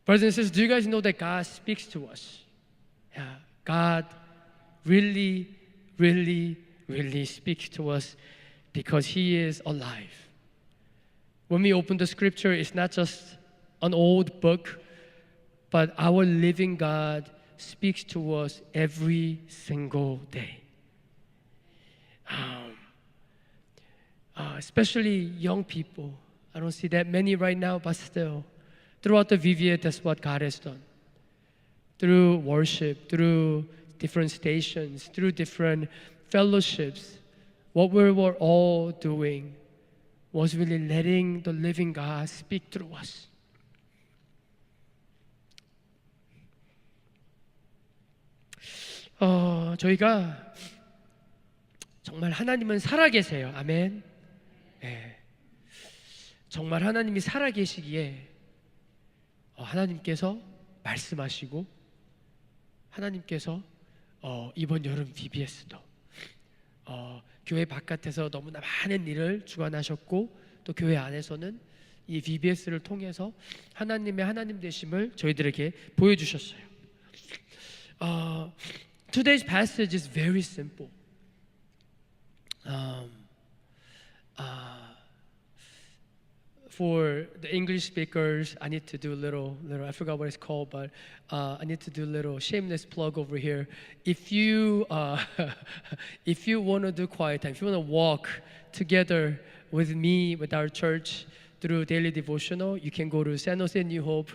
Brothers and sisters, do you guys know that God speaks to us? Yeah, God really, really, really speaks to us because He is alive. When we open the scripture, it's not just an old book, but our living God speaks to us every single day. Especially young people. I don't see that many right now, but still, throughout the VBS, that's what God has done. Through worship, through different stations, through different fellowships, what we were all doing was really letting the living God speak through us. 저희가 정말 하나님은 살아계세요. 아멘. 네. 정말 하나님이 살아계시기에 하나님께서 말씀하시고 하나님께서 이번 여름 VBS도 교회 바깥에서 너무나 많은 일을 주관하셨고 또 교회 안에서는 이 VBS를 통해서 하나님의 하나님 되심을 저희들에게 보여주셨어요. Today's passage is very simple. For the English speakers, I need to do a little, I forgot what it's called, but I need to do a little shameless plug over here. If you if you want to do quiet time, if you want to walk together with me, with our church through daily devotional, you can go to San Jose New Hope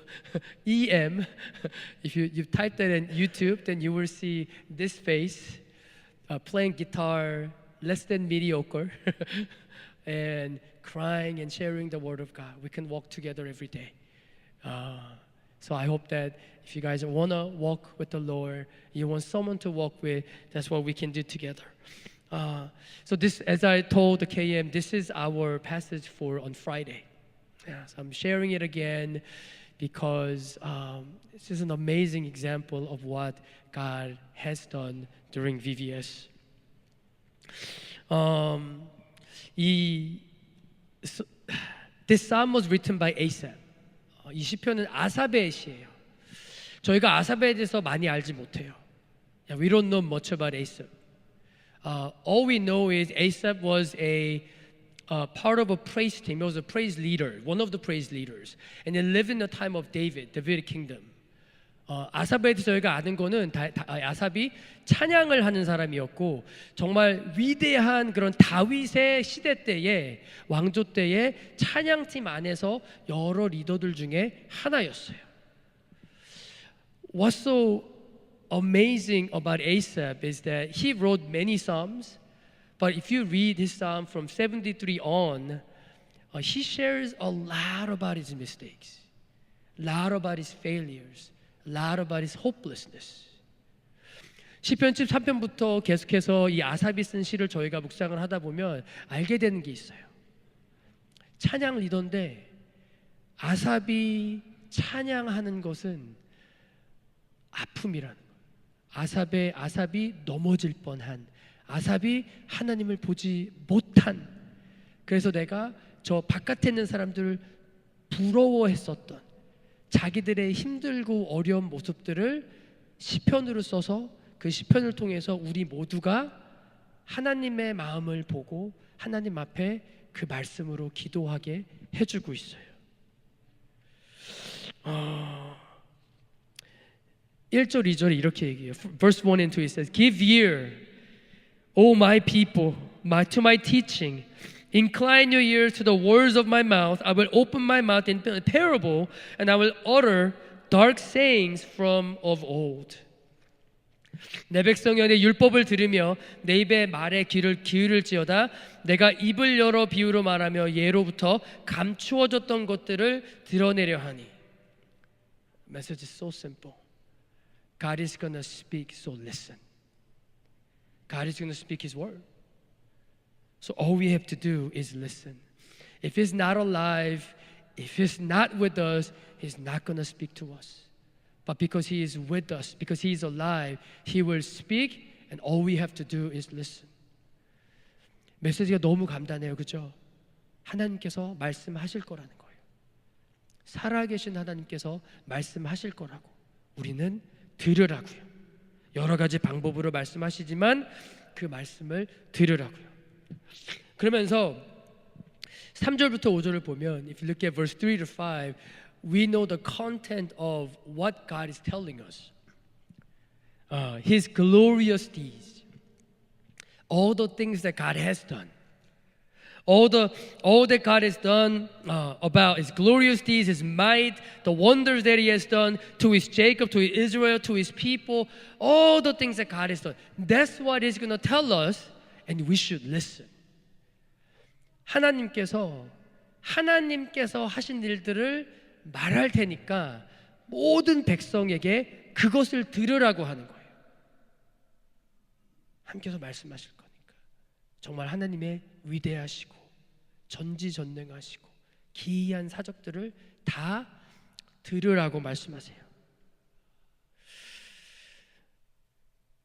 EM. If you type that in YouTube, then you will see this face playing guitar, less than mediocre, and crying and sharing the Word of God. We can walk together every day. So I hope that if you guys want to walk with the Lord, you want someone to walk with, that's what we can do together. So this, as I told the KM, this is our passage for on Friday. Yeah, so I'm sharing it again because this is an amazing example of what God has done during VBS. This psalm was written by Asaph. 이 시편은 아삽의 시예요. 저희가 아삽에 대해서 많이 알지 못해요. We don't know much about Asaph. All we know is Asaph was a part of a praise team. He was a praise leader, one of the praise leaders, and he lived in the time of David kingdom. 아삽에 대해서 저희가 아는 거는 아삽이 찬양을 하는 사람이었고 정말 위대한 그런 다윗의 시대 때에 왕조 때에 찬양팀 안에서 여러 리더들 중에 하나였어요. What's so amazing about Asaph is that he wrote many psalms, but if you read his psalm from 73 on, he shares a lot about his mistakes, a lot about his failures, a lot about his hopelessness. 시편 13편부터 계속해서 이 아삽이 쓴 시를 저희가 묵상을 하다 보면 알게 되는 게 있어요. 찬양 리더인데 아삽이 찬양하는 것은 아픔이라는 거. 아삽이 넘어질 뻔한, 아삽이 하나님을 보지 못한, 그래서 내가 저 바깥에 있는 사람들을 부러워했었던 자기들의 힘들고 어려운 모습들을 시편으로 써서 그 시편을 통해서 우리 모두가 하나님의 마음을 보고 하나님 앞에 그 말씀으로 기도하게 해주고 있어요. 1절 2절에 이렇게 얘기해요. Verse 1 and 2 it says, Give ear, O my people, to my teaching. Incline your ears to the words of my mouth. I will open my mouth in a parable, and I will utter dark sayings from of old. 내 백성여 내 율법을 들으며 내 입의 말에 귀를 기울일지어다. 내가 입을 열어 비유로 말하며 예로부터 감추어졌던 것들을 드러내려 하니. Message is so simple. God is going to speak, so listen. God is going to speak His word. So all we have to do is listen. If He's not alive, if He's not with us, He's not going to speak to us. But because He is with us, because He is alive, He will speak, and all we have to do is listen. 메시지가 너무 간단해요, 그렇죠? 하나님께서 말씀하실 거라는 거예요. 살아계신 하나님께서 말씀하실 거라고 우리는 들으라고요. 여러 가지 방법으로 말씀하시지만 그 말씀을 들으라고요. 그러면서 3절부터 5절을 보면 if you look at verse 3 to 5, we know the content of what God is telling us. His glorious deeds, all the things that God has done, all that God has done about His glorious deeds, His might, the wonders that He has done to His Jacob, to His Israel, to His people, all the things that God has done. That's what He's going to tell us, and we should listen. 하나님께서 하신 일들을 말할 테니까 모든 백성에게 그것을 들으라고 하는 거예요. 함께서 말씀하실 거니까. 정말 하나님의 위대하시고 전지전능하시고 기이한 사적들을 다 들으라고 말씀하세요.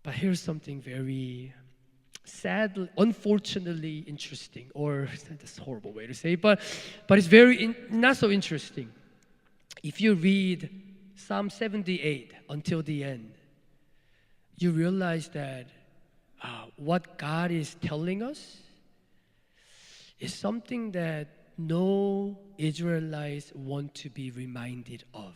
But here's something very sadly, unfortunately interesting, or that's a horrible way to say it, but it's very not so interesting. If you read Psalm 78 until the end, you realize that what God is telling us is something that no Israelites want to be reminded of.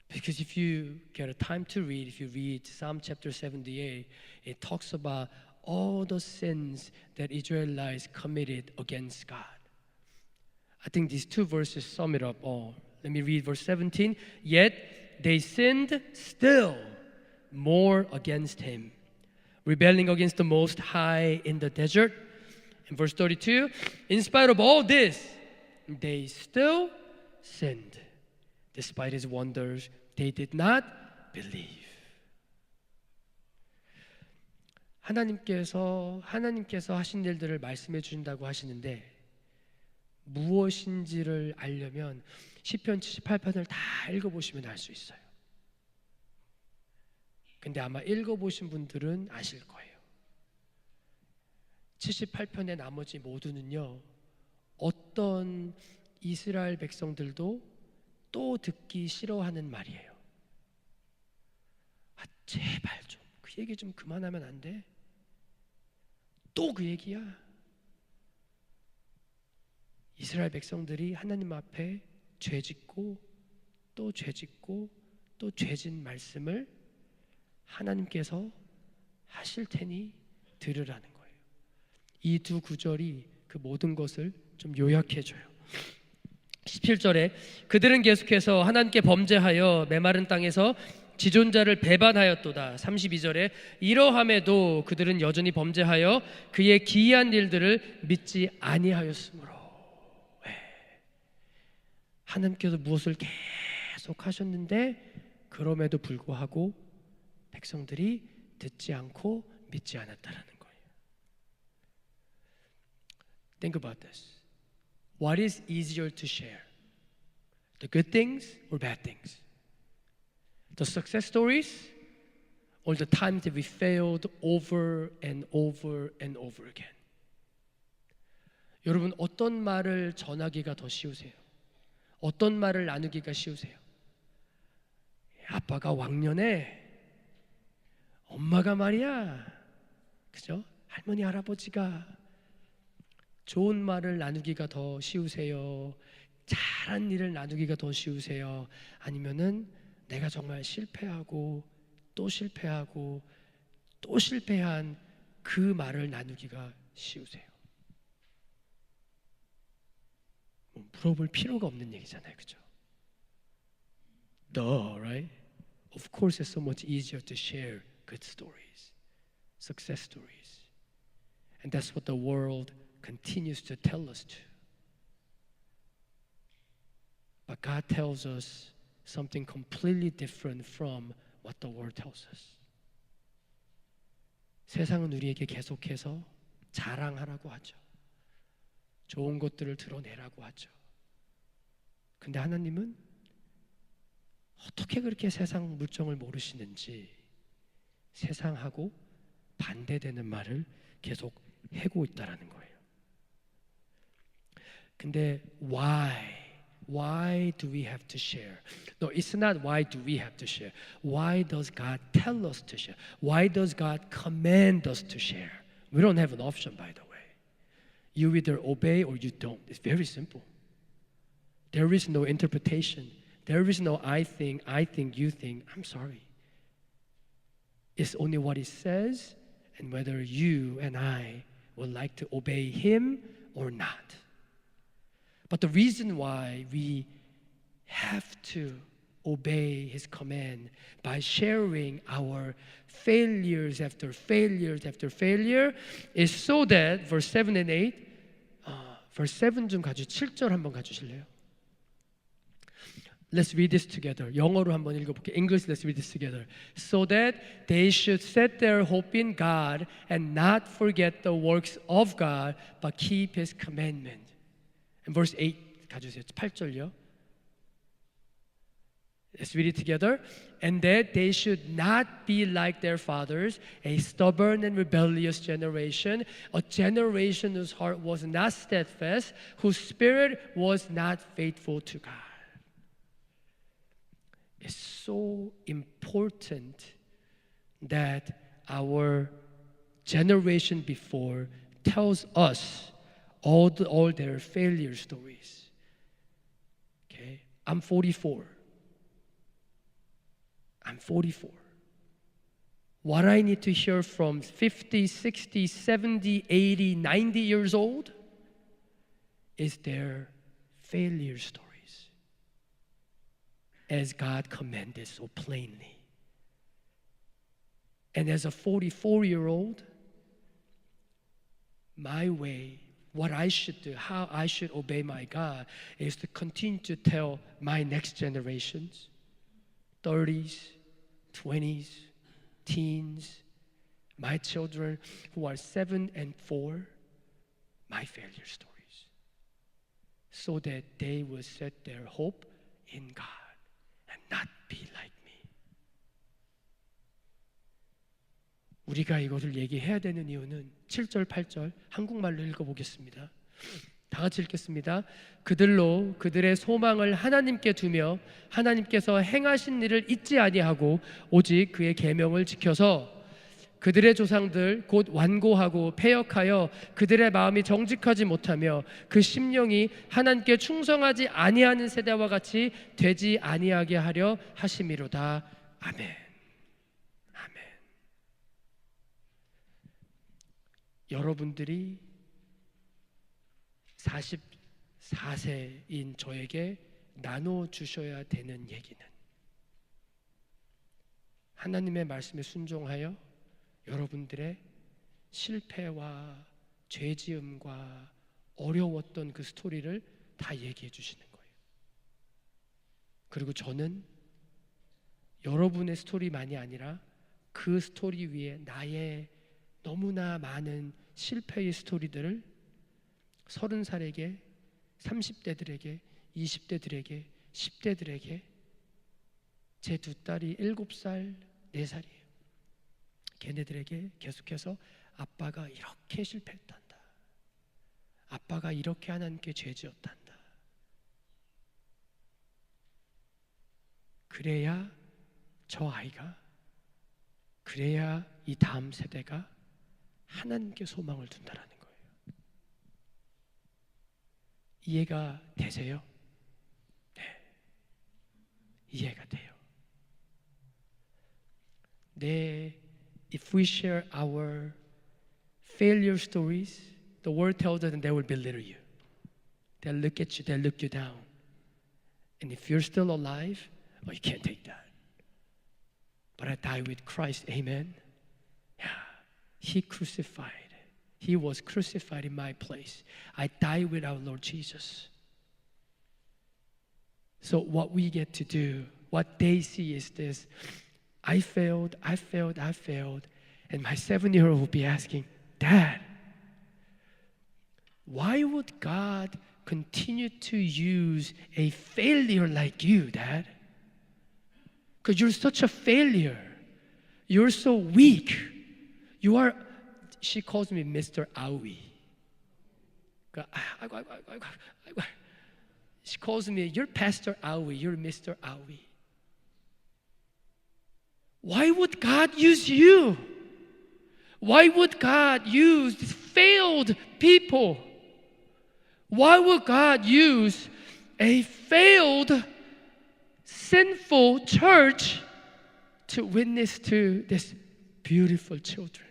Because if you get a time to read, if you read Psalm chapter 78, it talks about all the sins that Israelites committed against God. I think these two verses sum it up all. Let me read verse 17. Yet they sinned still more against Him, rebelling against the Most High in the desert. In verse 32, in spite of all this, they still sinned. Despite His wonders, they did not believe. 하나님께서 하신 일들을 말씀해 주신다고 하시는데 무엇인지를 알려면 시편 78편을 다 읽어보시면 알 수 있어요. 근데 아마 읽어보신 분들은 아실 거예요. 78편의 나머지 모두는요, 어떤 이스라엘 백성들도 또 듣기 싫어하는 말이에요. 제발 좀 그 얘기 좀 그만하면 안 돼? 또 그 얘기야? 이스라엘 백성들이 하나님 앞에 죄짓고 또 죄짓고 또 죄진 말씀을 하나님께서 하실 테니 들으라는 거예요. 이 두 구절이 그 모든 것을 좀 요약해줘요. 17절에 그들은 계속해서 하나님께 범죄하여 메마른 땅에서 지존자를 배반하였도다. 32절에 이러함에도 그들은 여전히 범죄하여 그의 기이한 일들을 믿지 아니하였으므로. 하나님께서 무엇을 계속 하셨는데 그럼에도 불구하고 백성들이 듣지 않고 믿지 않았다라는 거예요. Think about this. What is easier to share? The good things or bad things? The success stories or the times that we failed over and over and over again? 여러분, 어떤 말을 전하기가 더 쉬우세요? 어떤 말을 나누기가 쉬우세요? 아빠가 왕년에 엄마가 말이야, 그죠? 할머니 할아버지가 좋은 말을 나누기가 더 쉬우세요? 잘한 일을 나누기가 더 쉬우세요? 아니면은 내가 정말 실패하고 또 실패하고 또 실패한 그 말을 나누기가 쉬우세요? 물어볼 필요가 없는 얘기잖아요, 그죠? Duh, right? Of course, it's so much easier to share good stories, success stories, and that's what the world continues to tell us to. But God tells us something completely different from what the world tells us. 세상은 우리에게 계속해서 자랑하라고 하죠. 좋은 것들을 드러내라고 하죠. 근데 하나님은 어떻게 그렇게 세상 물정을 모르시는지 세상하고 반대되는 말을 계속 해고 있다라는 거예요. 근데 why? Why do we have to share? No, it's not why do we have to share. Why does God tell us to share? Why does God command us to share? We don't have an option, by the way. You either obey or you don't. It's very simple. There is no interpretation. There is no I think, you think. I'm sorry. It's only what it says and whether you and I would like to obey Him or not. But the reason why we have to obey His command by sharing our failures after failures after failure is so that verse 7 and 8 verse 7 좀 7절 한번 가주실래요? Let's read this together. 영어로 한번 읽어볼게요. English, let's read this together. So that they should set their hope in God and not forget the works of God but keep His commandment. And verse 8 가주세요. 8절요. Let's read it together. And that they should not be like their fathers, a stubborn and rebellious generation, a generation whose heart was not steadfast, whose spirit was not faithful to God. It's so important that our generation before tells us all their failure stories. Okay, I'm 44. What I need to hear from 50, 60, 70, 80, 90 years old is their failure stories, as God commanded so plainly. And as a 44-year-old, my way, what I should do, how I should obey my God is to continue to tell my next generations, 30s, 20s, teens, my children who are 7 and 4, my failure stories, so that they will set their hope in God and not be like me. 우리가 이것을 얘기해야 되는 이유는 7절, 8절 한국말로 읽어보겠습니다. 다 같이 읽겠습니다. 그들로 그들의 소망을 하나님께 두며 하나님께서 행하신 일을 잊지 아니하고 오직 그의 계명을 지켜서 그들의 조상들 곧 완고하고 패역하여 그들의 마음이 정직하지 못하며 그 심령이 하나님께 충성하지 아니하는 세대와 같이 되지 아니하게 하려 하심이로다. 아멘. 아멘. 여러분들이 44세인 저에게 나눠주셔야 되는 얘기는 하나님의 말씀에 순종하여 여러분들의 실패와 죄지음과 어려웠던 그 스토리를 다 얘기해 주시는 거예요. 그리고 저는 여러분의 스토리만이 아니라 그 스토리 위에 나의 너무나 많은 실패의 스토리들을 30살에게, 30대들에게, 20대들에게, 10대들에게 제 두 딸이 7살, 4살이에요. 걔네들에게 계속해서 아빠가 이렇게 실패했단다. 아빠가 이렇게 하나님께 죄지었단다. 그래야 저 아이가, 그래야 이 다음 세대가 하나님께 소망을 둔다라는 거예요. 이해가 되세요? 네, 이해가 돼요. 네, if we share our failure stories, the world tells us that they will belittle you. They'll look at you, they'll look you down. And if you're still alive, oh, you can't take that. But I die with Christ, amen? Yeah, He crucified. He was crucified in my place. I die with our Lord Jesus. So what we get to do, what they see is this: I failed. And my 7-year-old will be asking, Dad, why would God continue to use a failure like you, Dad? Because you're such a failure. You're so weak. You are, she calls me Mr. Aoi. 아이고. She calls me, you're Pastor Aoi, you're Mr. Aoi. Why would God use you? Why would God use these failed people? Why would God use a failed, sinful church to witness to this beautiful children?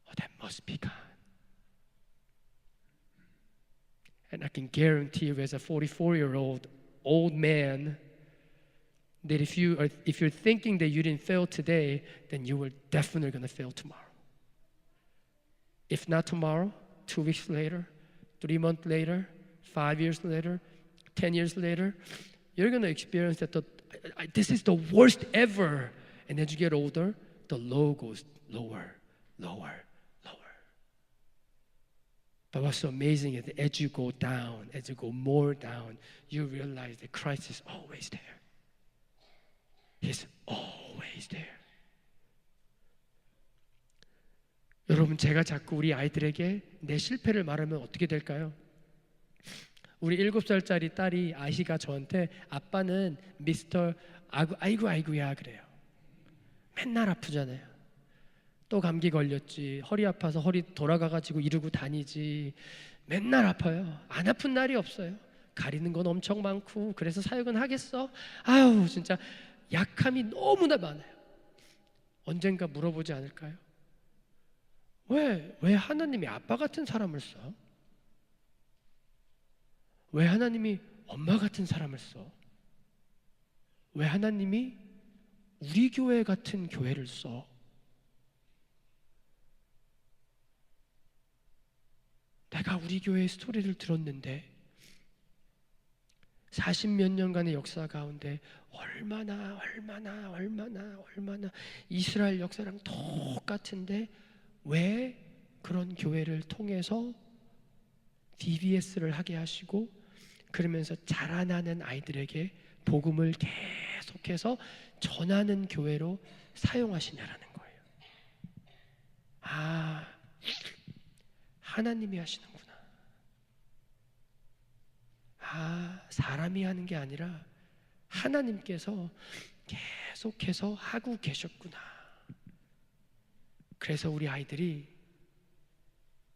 Oh, that must be God. And I can guarantee you, as a 44-year-old old man, that if you're thinking that you didn't fail today, then you were definitely going to fail tomorrow. If not tomorrow, 2 weeks later, 3 months later, 5 years later, 10 years later, you're going to experience that this is the worst ever. And as you get older, the low goes lower. But what's so amazing is that as you go down, as you go more down, you realize that Christ is always there. He's always there. 여러분, 제가 자꾸 우리 아이들에게 내 실패를 말하면 어떻게 될까요? 우리 7살짜리 딸이 아시가 저한테 아빠는 미스터 아이고야 그래요. 맨날 아프잖아요. 또 감기 걸렸지, 허리 아파서 허리 돌아가가지고 이러고 다니지, 맨날 아파요. 안 아픈 날이 없어요. 가리는 건 엄청 많고, 그래서 사역은 하겠어? 아유, 진짜 약함이 너무나 많아요. 언젠가 물어보지 않을까요? 왜 하나님이 아빠 같은 사람을 써? 왜 하나님이 엄마 같은 사람을 써? 왜 하나님이 우리 교회 같은 교회를 써? 내가 우리 교회의 스토리를 들었는데 40몇 년간의 역사 가운데 얼마나 이스라엘 역사랑 똑같은데 왜 그런 교회를 통해서 DBS를 하게 하시고 그러면서 자라나는 아이들에게 복음을 계속해서 전하는 교회로 사용하시냐라는 거예요. 아, 하나님이 하시는구나. 아, 사람이 하는 게 아니라 하나님께서 계속해서 하고 계셨구나. 그래서 우리 아이들이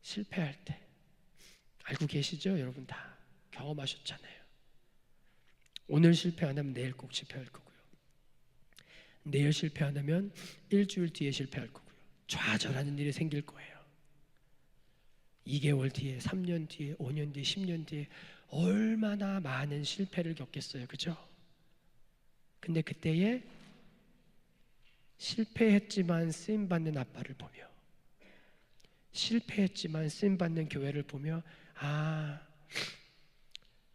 실패할 때 알고 계시죠? 여러분 다 경험하셨잖아요. 오늘 실패 안 하면 내일 꼭 실패할 거고요. 내일 실패 안 하면 일주일 뒤에 실패할 거고요. 좌절하는 일이 생길 거예요. 2개월 뒤에, 3년 뒤에, 5년 뒤에, 10년 뒤에 얼마나 많은 실패를 겪겠어요. 그죠? 근데 그때에 실패했지만 쓰임받는 아빠를 보며 실패했지만 쓰임받는 교회를 보며 아,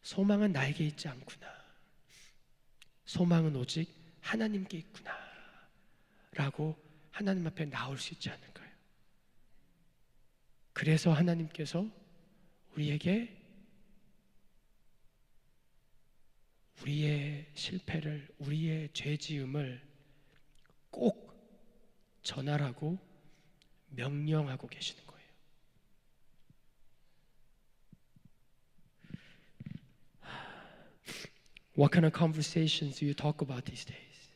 소망은 나에게 있지 않구나. 소망은 오직 하나님께 있구나 라고 하나님 앞에 나올 수 있지 않을까요? 그래서 하나님께서 우리에게 우리의 실패를, 우리의 죄지음을 꼭 전하라고 명령하고 계시는 거예요. What kind of conversations do you talk about these days?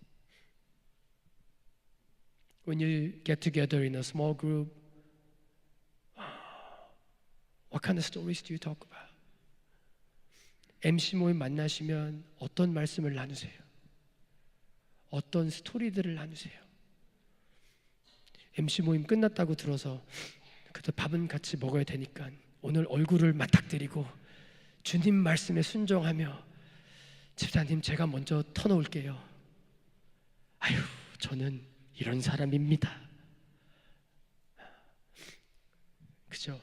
When you get together in a small group, what kind of stories do you talk about? MC 모임 만나시면 어떤 말씀을 나누세요? 어떤 스토리들을 나누세요? MC 모임 끝났다고 들어서 그래도 밥은 같이 먹어야 되니까 오늘 얼굴을 맞닥뜨리고 주님 말씀에 순종하며 집사님 제가 먼저 터놓을게요. 아유, 저는 이런 사람입니다. 그죠?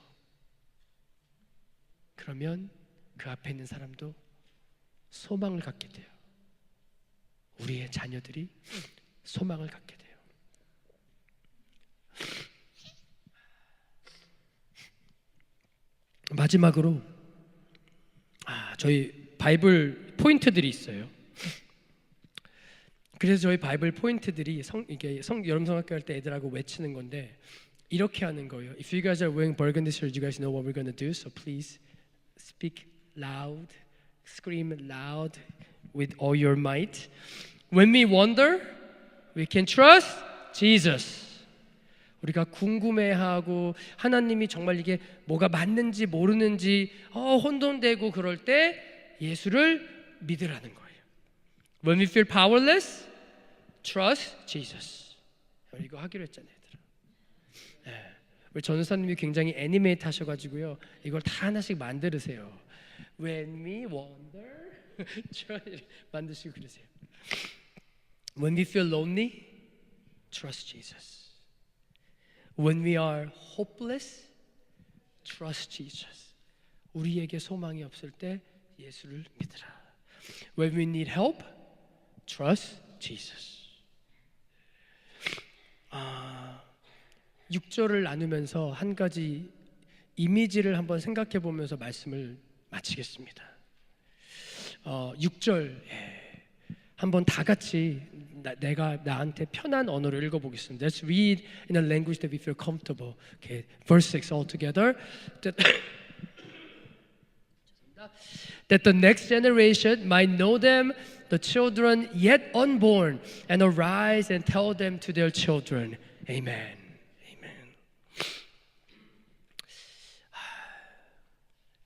그러면 그 앞에 있는 사람도 소망을 갖게 돼요. 우리의 자녀들이 소망을 갖게 돼요. 마지막으로 저희 바이블 포인트들이 있어요. 그래서 저희 바이블 포인트들이 여름성학교 할 때 애들하고 외치는 건데 이렇게 하는 거예요. If you guys are wearing burgundy shirts, you guys know what we're gonna do. So please speak loud, scream loud with all your might. When we wonder, we can trust Jesus. 우리가 궁금해하고 하나님이 정말 이게 뭐가 맞는지 모르는지 혼돈되고 그럴 때 예수를 믿으라는 거예요. When we feel powerless, trust Jesus. 이거 하기로 했잖아요, 얘들아. 네. 우리 전우사님이 굉장히 애니메이트 하셔가지고요, 이걸 다 하나씩 만들으세요. When we wonder, 만드시고 그러세요. When we feel lonely, trust Jesus. When we are hopeless, trust Jesus. 우리에게 소망이 없을 때 예수를 믿으라. When we need help, trust Jesus. 6절을 나누면서 한 가지 이미지를 한번 생각해 보면서 말씀을 마치겠습니다. 6절 한번 다 같이 내가 나한테 편한 언어로 읽어보겠습니다. Let's read in a language that we feel comfortable. Okay, verse 6 all together. That the next generation might know them, the children yet unborn, and arise and tell them to their children. Amen. Amen.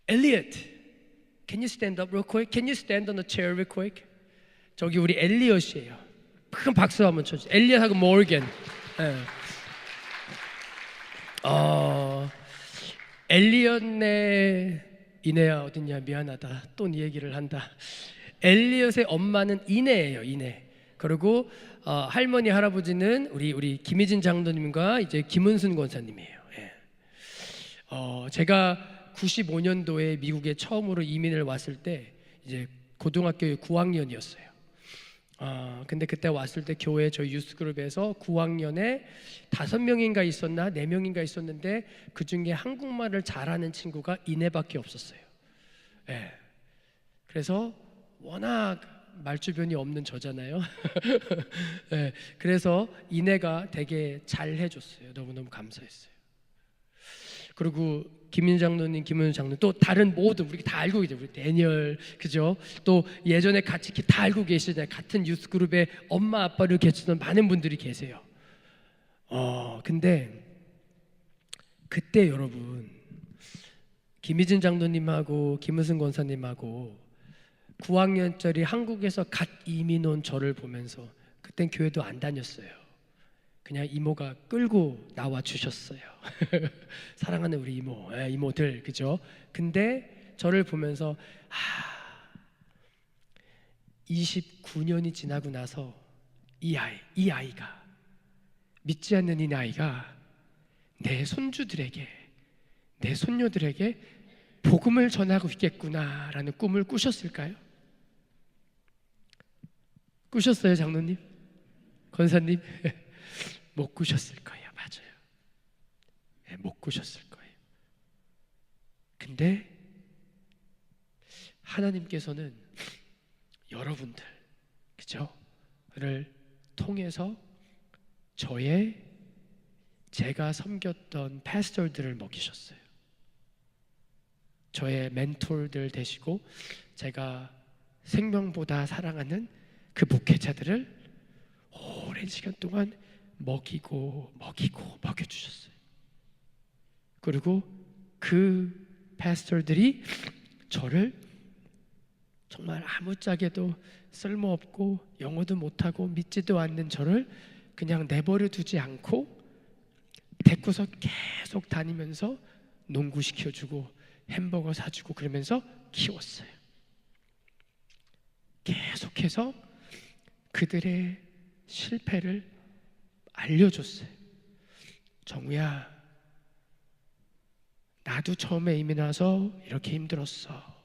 Elliot, can you stand up real quick? Can you stand on the chair real quick? 저기 우리 엘리엇이에요. 큰 박수 한번 쳐주세요. 엘리엇하고 모건. 엘리엇네 이네야 어딨냐, 미안하다, 또 네 얘기를 한다. 엘리엇의 엄마는 이네예요, 이네. 그리고 할머니 할아버지는 우리 김희진 장로님과 이제 김은순 권사님이에요. 제가 95년도에 미국에 처음으로 이민을 왔을 때 이제 고등학교 9학년이었어요. 근데 그때 왔을 때 교회 저희 유스그룹에서 9학년에 5명인가 있었나 4명인가 있었는데 그 중에 한국말을 잘하는 친구가 이내밖에 없었어요. 그래서 워낙 말주변이 없는 저잖아요. 그래서 이내가 되게 잘 해줬어요. 너무너무 감사했어요. 그리고 김민 장로님, 김은우 장로님, 또 다른 모든 우리 다 알고 계세요. 우리 데니얼, 그죠? 또 예전에 같이 다 알고 계시잖아요. 같은 유스 그룹에 엄마 아빠를 계시던 많은 분들이 계세요. 근데 그때 여러분 김희진 장로님하고 김은승 권사님하고 9학년짜리 한국에서 갓 이민 온 저를 보면서 그땐 교회도 안 다녔어요. 그냥 이모가 끌고 나와 주셨어요. 사랑하는 우리 이모, 이모들, 그죠? 근데 저를 보면서 29년이 지나고 나서 이 아이가 믿지 않는 이 아이가 내 손주들에게, 내 손녀들에게 복음을 전하고 있겠구나라는 꿈을 꾸셨을까요? 꾸셨어요, 장로님? 권사님? 못 꾸셨을 거예요. 맞아요. 못 꾸셨을 거예요. 근데 하나님께서는 여러분들, 그죠? 를 통해서 제가 섬겼던 패스터들을 먹이셨어요. 저의 멘토들 되시고 제가 생명보다 사랑하는 그 목회자들을 오랜 시간 동안 먹여주셨어요. 그리고 그 패스터들이 저를 정말 아무짝에도 쓸모없고 영어도 못하고 믿지도 않는 저를 그냥 내버려 두지 않고 데리고서 계속 다니면서 농구 시켜주고 햄버거 사주고 그러면서 키웠어요. 계속해서 그들의 실패를 알려줬어요. 정우야, 나도 처음에 이민 와서 이렇게 힘들었어.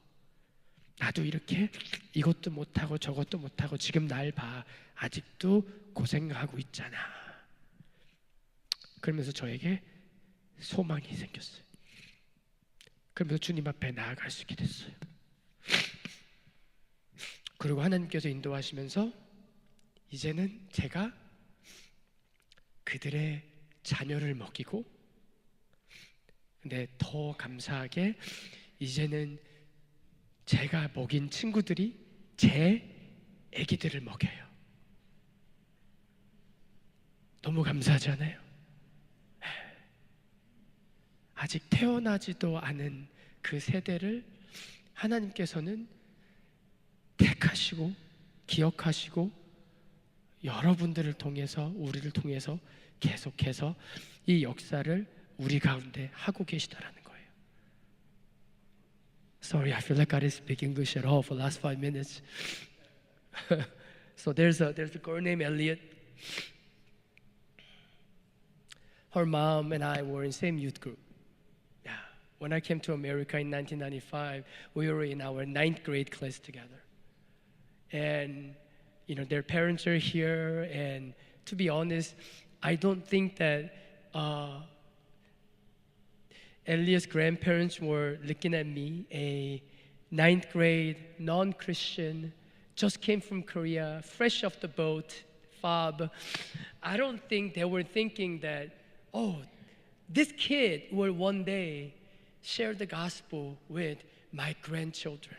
나도 이렇게 이것도 못하고 저것도 못하고 지금 날 봐. 아직도 고생하고 있잖아. 그러면서 저에게 소망이 생겼어요. 그러면서 주님 앞에 나아갈 수 있게 됐어요. 그리고 하나님께서 인도하시면서 이제는 제가 그들의 자녀를 먹이고 근데 더 감사하게 이제는 제가 먹인 친구들이 제 아기들을 먹여요. 너무 감사하지 않아요? 아직 태어나지도 않은 그 세대를 하나님께서는 택하시고 기억하시고 여러분들을 통해서, 우리를 통해서 계속해서 이 역사를 우리 가운데 하고 계시다라는 거예요. Sorry, I feel like I didn't speak English at all for the last 5 minutes. So there's a girl named Elliot. Her mom and I were in same youth group. Yeah. When I came to America in 1995, we were in our 9th grade class together. And their parents are here, and to be honest, I don't think that Elliot's grandparents were looking at me, a 9th grade non-Christian, just came from Korea, fresh off the boat, FOB. I don't think they were thinking that, oh, this kid will one day share the gospel with my grandchildren.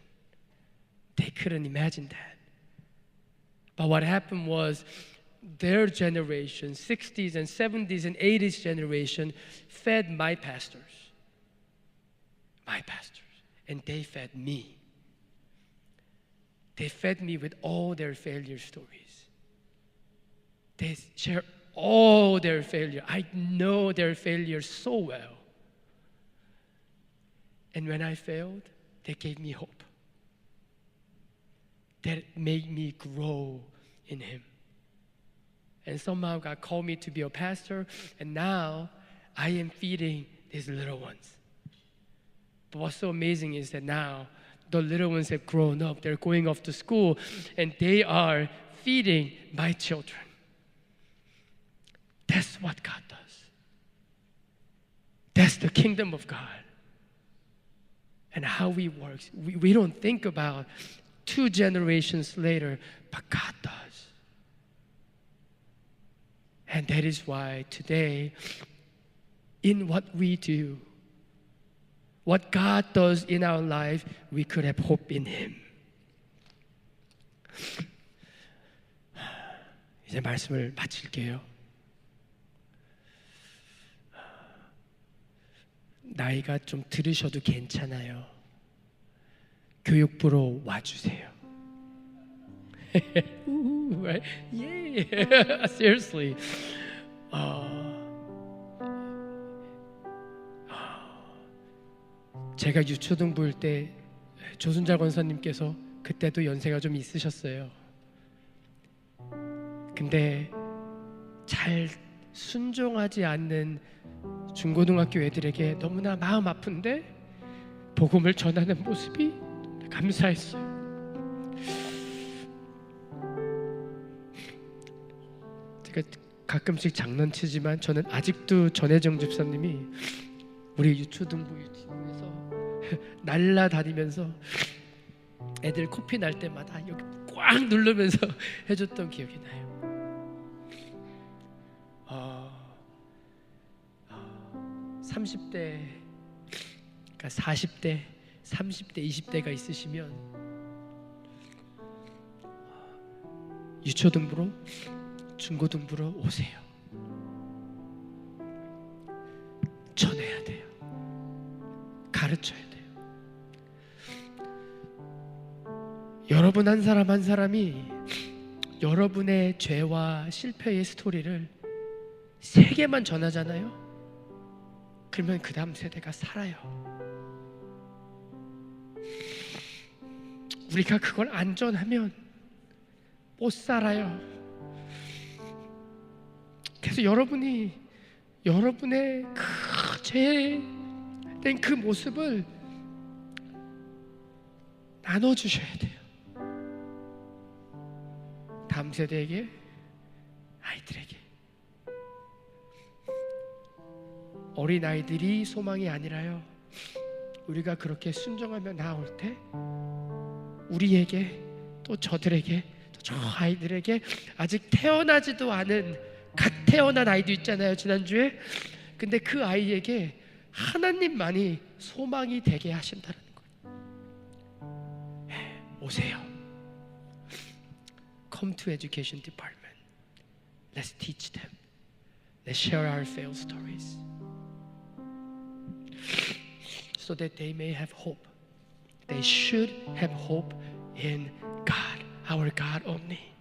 They couldn't imagine that. But what happened was their generation, 60s and 70s and 80s generation, fed my pastors, and they fed me. They fed me with all their failure stories. They share all their failure. I know their failure so well. And when I failed, they gave me hope. That made me grow in Him. And somehow God called me to be a pastor, and now I am feeding these little ones. But what's so amazing is that now the little ones have grown up, they're going off to school, and they are feeding my children. That's what God does. That's the kingdom of God. And how He works. We don't think about 2 generations later, but God does. And that is why today, in what we do, what God does in our life, we could have hope in Him. 이제 말씀을 마칠게요. 나이가 좀 들으셔도 괜찮아요. 교육부로 와주세요. Right? Yeah, seriously. 제가 유초등부일 때 조순자 권사님께서 그때도 연세가 좀 있으셨어요. 근데 잘 순종하지 않는 중고등학교 애들에게 너무나 마음 아픈데 복음을 전하는 모습이 감사했어요. 제가 가끔씩 장난치지만 저는 아직도 전혜정 집사님이 우리 유초등부 유치원에서 날라다니면서 애들 코피 날 때마다 여기 꽉 누르면서 해줬던 기억이 나요. 30대, 그러니까 40대, 30대, 20대가 있으시면 유초등부로, 중고등부로 오세요. 전해야 돼요. 가르쳐야 돼요. 여러분 한 사람 한 사람이 여러분의 죄와 실패의 스토리를 세계만 전하잖아요. 그러면 그 다음 세대가 살아요. 우리가 그걸 안 전하면 못 살아요. 그래서 여러분이 여러분의 그 죄된 그 모습을 나눠주셔야 돼요. 다음 세대에게, 아이들에게. 어린아이들이 소망이 아니라요, 우리가 그렇게 순종하며 나올 때 우리에게, 또 저들에게, 또 저 아이들에게, 아직 태어나지도 않은 갓 태어난 아이도 있잖아요, 지난주에. 근데 그 아이에게 하나님만이 소망이 되게 하신다는 거예요. 오세요. Come to education department. Let's teach them. Let's share our failed stories. So that they may have hope. They should have hope in God, our God only.